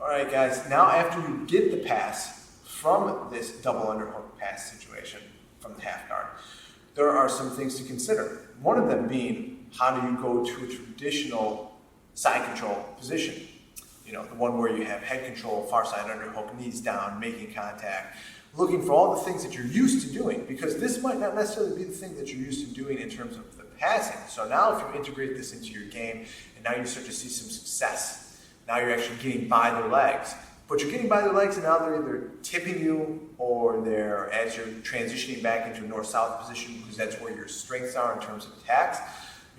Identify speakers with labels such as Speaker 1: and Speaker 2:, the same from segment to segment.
Speaker 1: All right, guys, now after you get the pass from this double underhook pass situation from the half guard, there are some things to consider. One of them being, how do you go to a traditional side control position? You know, the one where you have head control, far side underhook, knees down, making contact, looking for all the things that you're used to doing, because this might not necessarily be the thing that you're used to doing in terms of the passing. So now if you integrate this into your game, and now you start to see some success, now you're actually getting by their legs. But you're getting by their legs and now they're either tipping you or they're, as you're transitioning back into a north-south position, because that's where your strengths are in terms of attacks,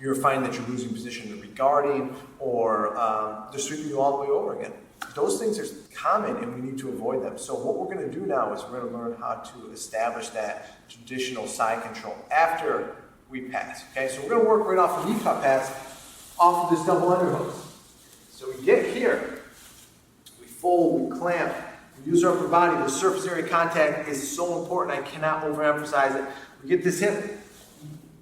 Speaker 1: you're finding that you're losing position in the regarding, or they're sweeping you all the way over again. Those things are common and we need to avoid them. So what we're going to do now is we're going to learn how to establish that traditional side control after we pass. Okay, so we're going to work right off the knee cut pass off of this double underhook. So we get here, we fold, we clamp, we use our upper body. The surface area contact is so important. I cannot overemphasize it. We get this hip.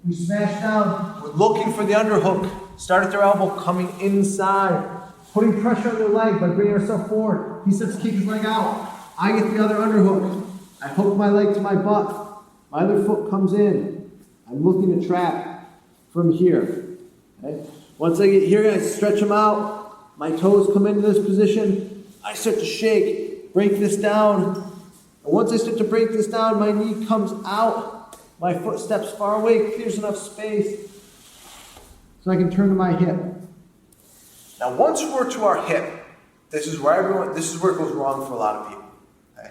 Speaker 1: We smash down. We're looking for the underhook. Start at their elbow, coming inside. Putting pressure on their leg by bringing ourselves forward. He starts to kick his leg out. I get the other underhook. I hook my leg to my butt. My other foot comes in. I'm looking to trap from here. Okay? Once I get here, I stretch them out. My toes come into this position. I start to shake, break this down. And once I start to break this down, my knee comes out. My foot steps far away, clears enough space so I can turn to my hip. Now, once we're to our hip, this is where it goes wrong for a lot of people. Okay?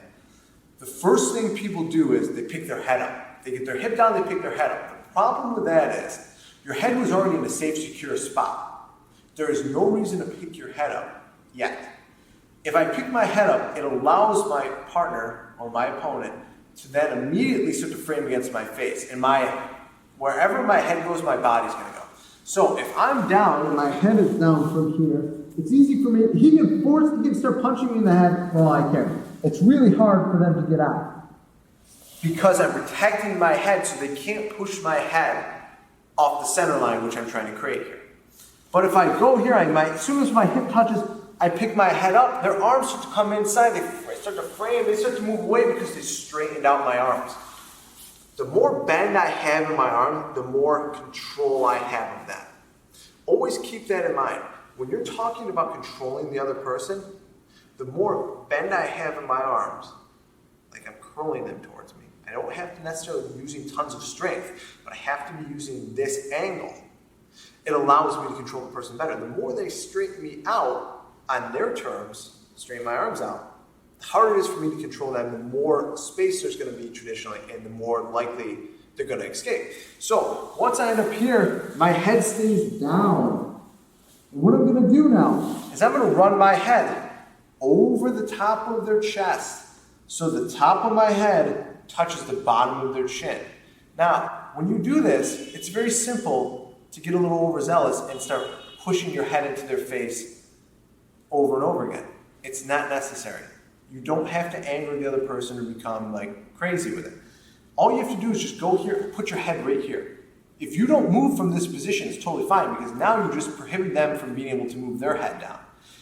Speaker 1: The first thing people do is they pick their head up. They get their hip down, they pick their head up. The problem with that is your head was already in a safe, secure spot. There is no reason to pick your head up yet. If I pick my head up, it allows my partner or my opponent to then immediately start to frame against my face. And wherever my head goes, my body's going to go. So if I'm down and my head is down from here, it's easy for me. He can start punching me in the head. Well, I can't. It's really hard for them to get out because I'm protecting my head, so they can't push my head off the center line, which I'm trying to create here. But if I go here, as soon as my hip touches, I pick my head up. Their arms start to come inside. They start to frame. They start to move away because they straightened out my arms. The more bend I have in my arm, the more control I have of that. Always keep that in mind. When you're talking about controlling the other person, the more bend I have in my arms, like I'm curling them towards me. I don't have to necessarily be using tons of strength, but I have to be using this angle. It allows me to control the person better. The more they straighten me out on their terms, straighten my arms out, the harder it is for me to control them, the more space there's going to be traditionally, and the more likely they're going to escape. So once I end up here, my head stays down. And what I'm going to do now is I'm going to run my head over the top of their chest so the top of my head touches the bottom of their chin. Now, when you do this, it's very simple to get a little overzealous and start pushing your head into their face over and over again. It's not necessary. You don't have to anger the other person or become like crazy with it. All you have to do is just go here and put your head right here. If you don't move from this position, it's totally fine, because now you just prohibit them from being able to move their head down.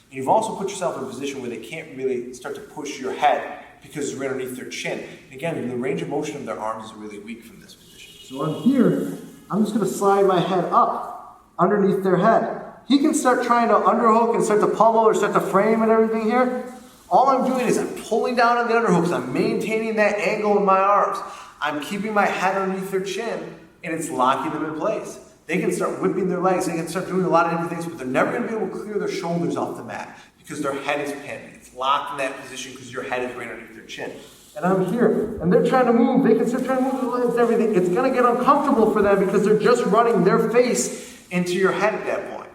Speaker 1: And you've also put yourself in a position where they can't really start to push your head because you're underneath their chin. And again, the range of motion of their arms is really weak from this position. So I'm here, I'm just going to slide my head up underneath their head. He can start trying to underhook and start to pummel or start to frame and everything here. All I'm doing is I'm pulling down on the underhooks. I'm maintaining that angle in my arms. I'm keeping my head underneath their chin, and it's locking them in place. They can start whipping their legs. They can start doing a lot of different things, but they're never going to be able to clear their shoulders off the mat because their head is pinned. It's locked in that position because your head is right underneath their chin. And I'm here, and they're trying to move. They can start trying to move their legs and everything. It's going to get uncomfortable for them because they're just running their face into your head at that point.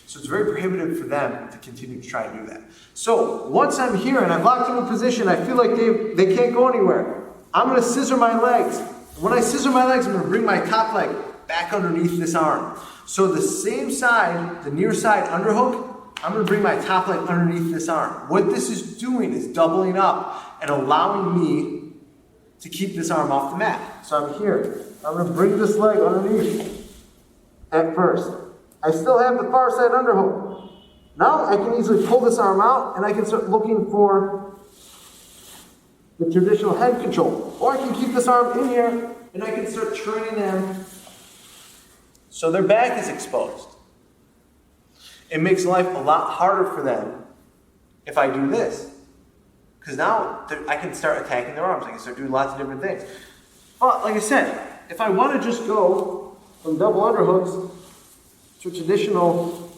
Speaker 1: So it's very prohibitive for them to continue to try and do that. So once I'm here and I've locked them in position, I feel like they can't go anywhere. I'm going to scissor my legs. When I scissor my legs, I'm going to bring my top leg back underneath this arm. So the same side, the near side underhook, I'm going to bring my top leg underneath this arm. What this is doing is doubling up and allowing me to keep this arm off the mat. So I'm here. I'm going to bring this leg underneath at first. I still have the far side underhook. Now I can easily pull this arm out and I can start looking for the traditional head control. Or I can keep this arm in here and I can start turning them so their back is exposed. It makes life a lot harder for them if I do this. Because now I can start attacking their arms. I can start doing lots of different things. But like I said, if I want to just go from double underhooks to traditional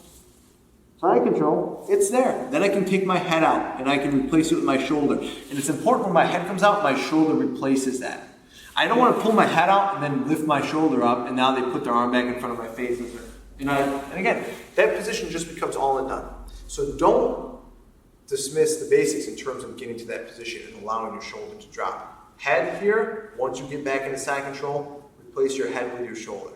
Speaker 1: side control, it's there. Then I can take my head out and I can replace it with my shoulder. And it's important when my head comes out, my shoulder replaces that. I don't want to pull my head out and then lift my shoulder up and now they put their arm back in front of my face. And again, that position just becomes all and done. So don't dismiss the basics in terms of getting to that position and allowing your shoulder to drop. Head here, once you get back into side control, replace your head with your shoulder.